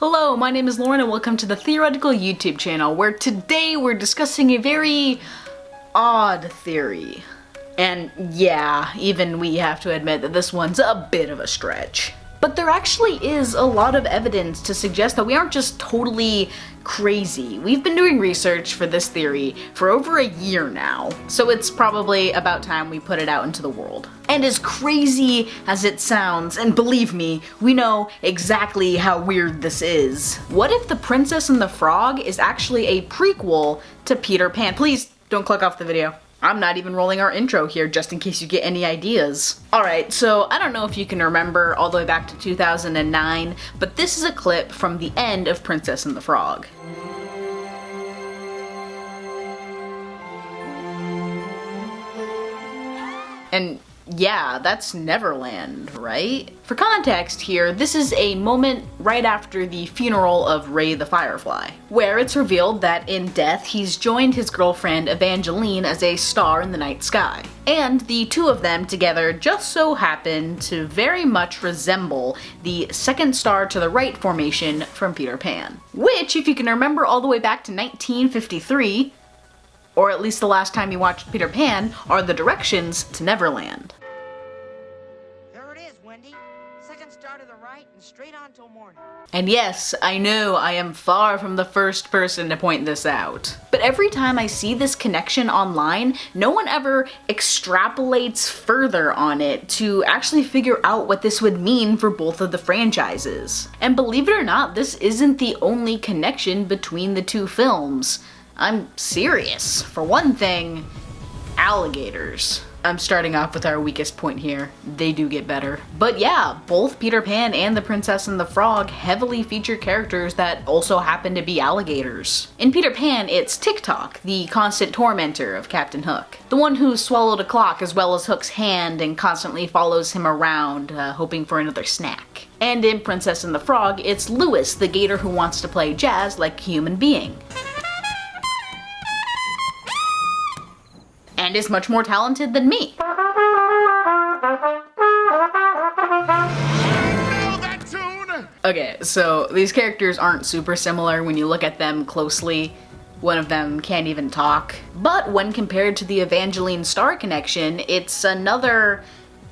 Hello, my name is Lauren and welcome to the Theoretical YouTube channel, where today we're discussing a very odd theory. And yeah, even we have to admit that this one's a bit of a stretch. But there actually is a lot of evidence to suggest that we aren't just totally crazy. We've been doing research for this theory for over a year now, so it's probably about time we put it out into the world. And as crazy as it sounds, and believe me, we know exactly how weird this is. What if The Princess and the Frog is actually a prequel to Peter Pan? Please don't click off the video. I'm not even rolling our intro here just in case you get any ideas. Alright, so I don't know if you can remember all the way back to 2009, but this is a clip from the end of Princess and the Frog. And yeah, that's Neverland, right? For context here, this is a moment right after the funeral of Ray the Firefly, where it's revealed that in death he's joined his girlfriend Evangeline as a star in the night sky. And the two of them together just so happen to very much resemble the second star to the right formation from Peter Pan. Which, if you can remember all the way back to 1953, or at least the last time you watched Peter Pan, are the directions to Neverland. There it is, Wendy. Second star to the right and straight on till morning. And yes, I know I am far from the first person to point this out. But every time I see this connection online, no one ever extrapolates further on it to actually figure out what this would mean for both of the franchises. And believe it or not, this isn't the only connection between the two films. I'm serious. For one thing, alligators. I'm starting off with our weakest point here. They do get better. But yeah, both Peter Pan and The Princess and the Frog heavily feature characters that also happen to be alligators. In Peter Pan, it's Tick-Tock, the constant tormentor of Captain Hook. The one who swallowed a clock as well as Hook's hand and constantly follows him around, hoping for another snack. And in Princess and the Frog, it's Lewis, the gator who wants to play jazz like a human being. And is much more talented than me. Okay, so these characters aren't super similar when you look at them closely. One of them can't even talk. But when compared to the Evangeline Star connection, it's another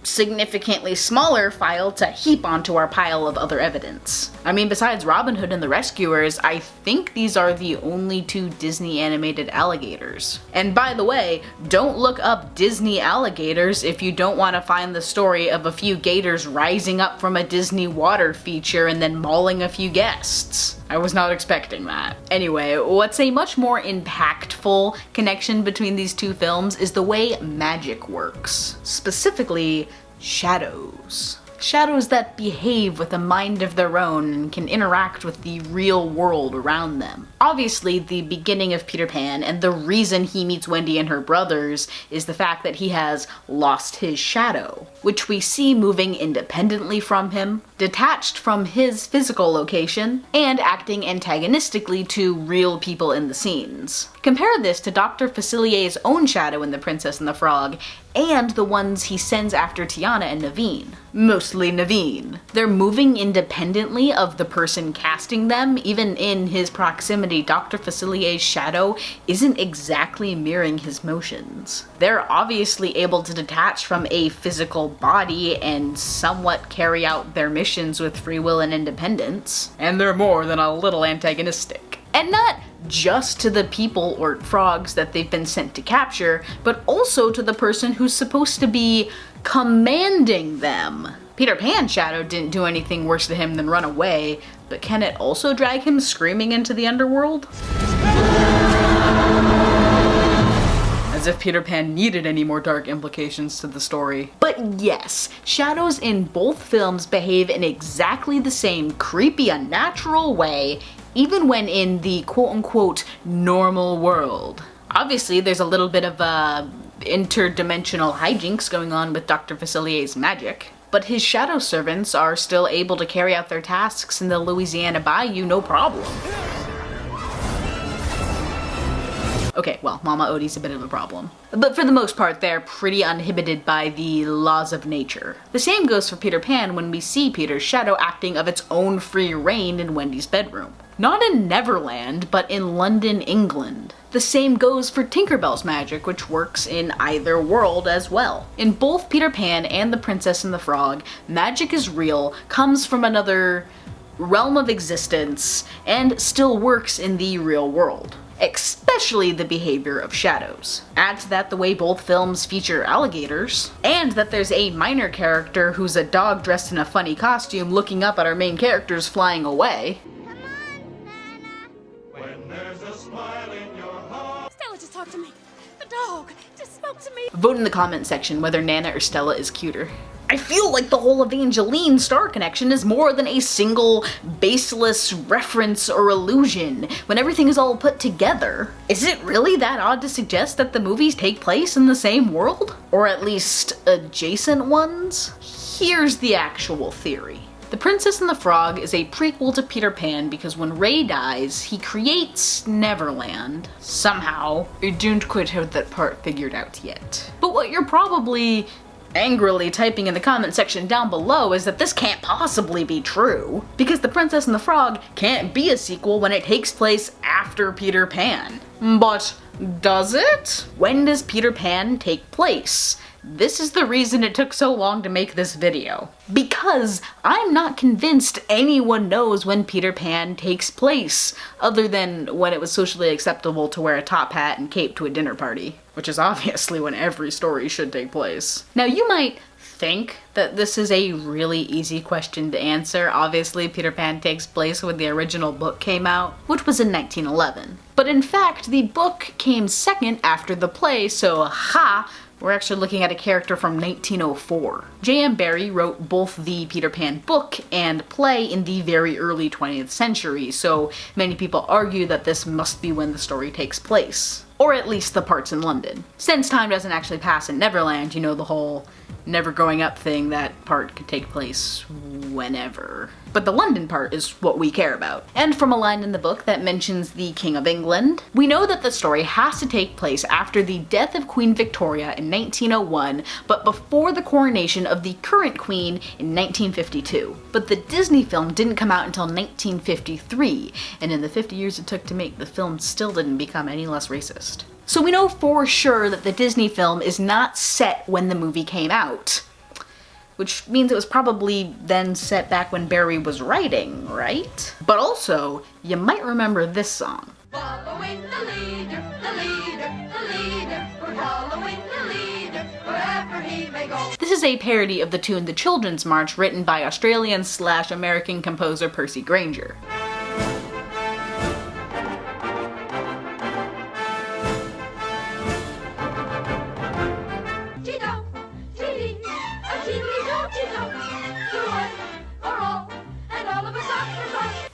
significantly smaller file to heap onto our pile of other evidence. I mean, besides Robin Hood and the Rescuers, I think these are the only two Disney animated alligators. And by the way, don't look up Disney alligators if you don't want to find the story of a few gators rising up from a Disney water feature and then mauling a few guests. I was not expecting that. Anyway, what's a much more impactful connection between these two films is the way magic works. Specifically, shadows. Shadows that behave with a mind of their own and can interact with the real world around them. Obviously, the beginning of Peter Pan and the reason he meets Wendy and her brothers is the fact that he has lost his shadow, which we see moving independently from him, detached from his physical location, and acting antagonistically to real people in the scenes. Compare this to Dr. Facilier's own shadow in The Princess and the Frog, and the ones he sends after Tiana and Naveen. Mostly Naveen. They're moving independently of the person casting them. Even in his proximity, Dr. Facilier's shadow isn't exactly mirroring his motions. They're obviously able to detach from a physical body and somewhat carry out their missions with free will and independence. And they're more than a little antagonistic. And not just to the people or frogs that they've been sent to capture, but also to the person who's supposed to be commanding them. Peter Pan's shadow didn't do anything worse to him than run away, but can it also drag him screaming into the underworld? As if Peter Pan needed any more dark implications to the story. But yes, shadows in both films behave in exactly the same creepy, unnatural way, even when in the quote-unquote normal world. Obviously, there's a little bit of interdimensional hijinks going on with Dr. Facilier's magic, but his shadow servants are still able to carry out their tasks in the Louisiana Bayou no problem. Okay, well, Mama Odie's a bit of a problem. But for the most part, they're pretty uninhibited by the laws of nature. The same goes for Peter Pan when we see Peter's shadow acting of its own free reign in Wendy's bedroom. Not in Neverland, but in London, England. The same goes for Tinkerbell's magic, which works in either world as well. In both Peter Pan and The Princess and the Frog, magic is real, comes from another realm of existence, and still works in the real world. Especially the behavior of shadows. Add to that the way both films feature alligators, and that there's a minor character who's a dog dressed in a funny costume looking up at our main characters flying away. Talk to me. The dog just spoke to me. Vote in the comment section whether Nana or Stella is cuter. I feel like the whole Evangeline star connection is more than a single, baseless reference or illusion when everything is all put together. Is it really that odd to suggest that the movies take place in the same world? Or at least adjacent ones? Here's the actual theory. The Princess and the Frog is a prequel to Peter Pan because when Ray dies, he creates Neverland. Somehow. I don't quite have that part figured out yet. But what you're probably angrily typing in the comment section down below is that this can't possibly be true. Because The Princess and the Frog can't be a sequel when it takes place after Peter Pan. But does it? When does Peter Pan take place? This is the reason it took so long to make this video. Because I'm not convinced anyone knows when Peter Pan takes place, other than when it was socially acceptable to wear a top hat and cape to a dinner party, which is obviously when every story should take place. Now you might think that this is a really easy question to answer. Obviously, Peter Pan takes place when the original book came out, which was in 1911. But in fact, the book came second after the play, so we're actually looking at a character from 1904. J.M. Barrie wrote both the Peter Pan book and play in the very early 20th century, so many people argue that this must be when the story takes place. Or at least the parts in London. Since time doesn't actually pass in Neverland, you know, the whole never growing up thing, that part could take place whenever. But the London part is what we care about. And from a line in the book that mentions the King of England, we know that the story has to take place after the death of Queen Victoria in 1901, but before the coronation of the current queen in 1952. But the Disney film didn't come out until 1953, and in the 50 years it took to make, the film still didn't become any less racist. So we know for sure that the Disney film is not set when the movie came out. Which means it was probably then set back when Barrie was writing, right? But also, you might remember this song. Following the leader, the leader, the leader. We're following the leader, wherever he may go. This is a parody of the tune The Children's March written by Australian/American composer Percy Grainger.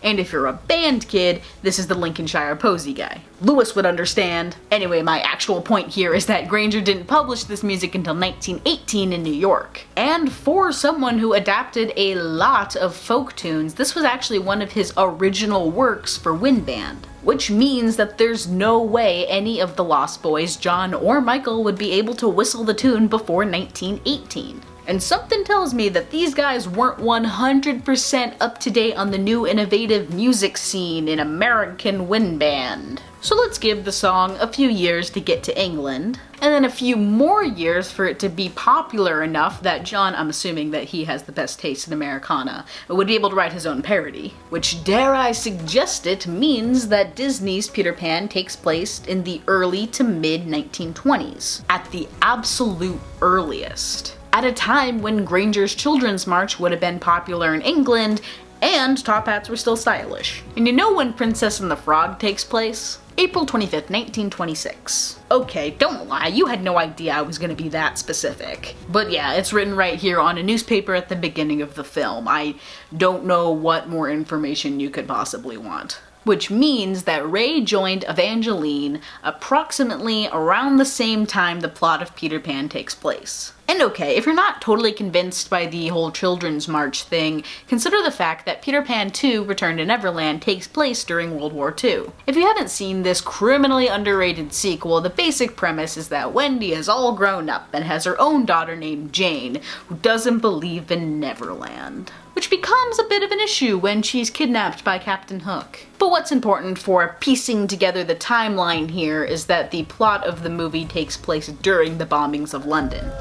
And if you're a band kid, this is the Lincolnshire Posy guy. Lewis would understand. Anyway, my actual point here is that Grainger didn't publish this music until 1918 in New York. And for someone who adapted a lot of folk tunes, this was actually one of his original works for wind band. Which means that there's no way any of the Lost Boys, John or Michael, would be able to whistle the tune before 1918. And something tells me that these guys weren't 100% up to date on the new innovative music scene in American wind band. So let's give the song a few years to get to England, and then a few more years for it to be popular enough that John, I'm assuming that he has the best taste in Americana, would be able to write his own parody. Which, dare I suggest it, means that Disney's Peter Pan takes place in the early to mid 1920s. At the absolute earliest. At a time when Grainger's Children's March would have been popular in England, and top hats were still stylish. And you know when Princess and the Frog takes place? April 25th, 1926. Okay, don't lie, you had no idea I was gonna be that specific. But yeah, it's written right here on a newspaper at the beginning of the film. I don't know what more information you could possibly want. which means that Ray joined Evangeline approximately around the same time the plot of Peter Pan takes place. And okay, if you're not totally convinced by the whole Children's March thing, consider the fact that Peter Pan 2 Return to Neverland takes place during World War II. If you haven't seen this criminally underrated sequel, the basic premise is that Wendy is all grown up and has her own daughter named Jane, who doesn't believe in Neverland, which becomes a bit of an issue when she's kidnapped by Captain Hook. But what's important for piecing together the timeline here is that the plot of the movie takes place during the bombings of London.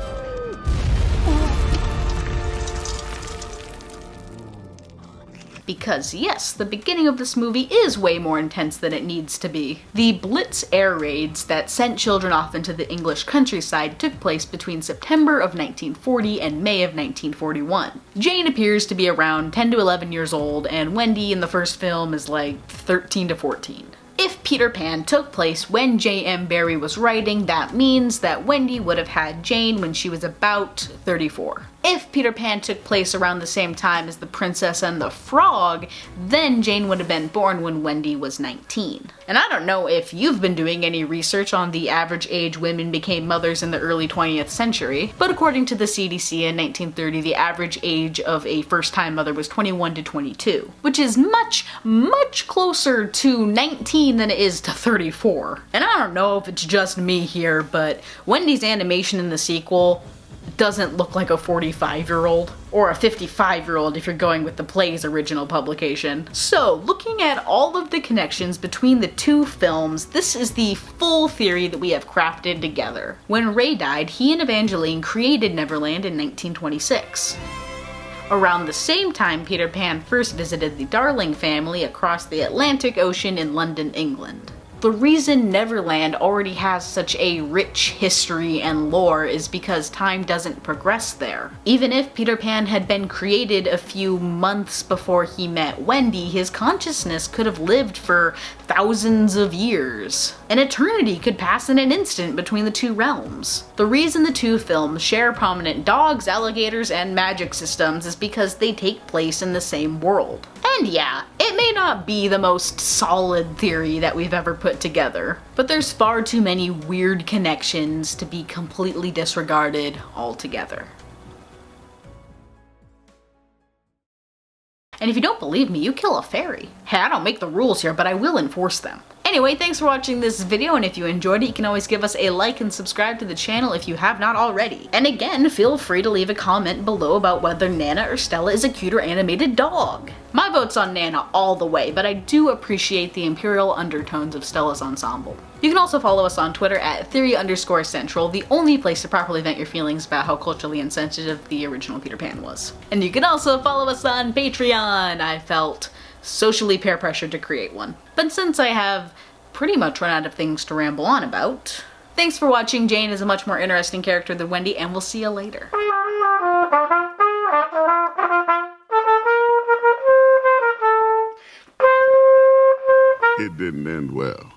Because yes, the beginning of this movie is way more intense than it needs to be. The Blitz air raids that sent children off into the English countryside took place between September of 1940 and May of 1941. Jane appears to be around 10 to 11 years old, and Wendy in the first film is like 13 to 14. If Peter Pan took place when J.M. Barrie was writing, that means that Wendy would have had Jane when she was about 34. If Peter Pan took place around the same time as The Princess and the Frog, then Jane would have been born when Wendy was 19. And I don't know if you've been doing any research on the average age women became mothers in the early 20th century, but according to the CDC in 1930, the average age of a first-time mother was 21 to 22, which is much, much closer to 19 than it is to 34. And I don't know if it's just me here, but Wendy's animation in the sequel doesn't look like a 45-year-old, or a 55-year-old if you're going with the play's original publication. So, looking at all of the connections between the two films, this is the full theory that we have crafted together. When Ray died, he and Evangeline created Neverland in 1926. Around the same time, Peter Pan first visited the Darling family across the Atlantic Ocean in London, England. The reason Neverland already has such a rich history and lore is because time doesn't progress there. Even if Peter Pan had been created a few months before he met Wendy, his consciousness could have lived for thousands of years. An eternity could pass in an instant between the two realms. The reason the two films share prominent dogs, alligators, and magic systems is because they take place in the same world. And yeah, it may not be the most solid theory that we've ever put together, but there's far too many weird connections to be completely disregarded altogether. And if you don't believe me, you kill a fairy. Hey, I don't make the rules here, but I will enforce them. Anyway, thanks for watching this video, and if you enjoyed it, you can always give us a like and subscribe to the channel if you have not already. And again, feel free to leave a comment below about whether Nana or Stella is a cuter animated dog. My vote's on Nana all the way, but I do appreciate the imperial undertones of Stella's ensemble. You can also follow us on Twitter at theory_central, the only place to properly vent your feelings about how culturally insensitive the original Peter Pan was. And you can also follow us on Patreon. I felt socially peer pressured to create one. But since I have pretty much run out of things to ramble on about, thanks for watching. Jane is a much more interesting character than Wendy, and we'll see you later. It didn't end well.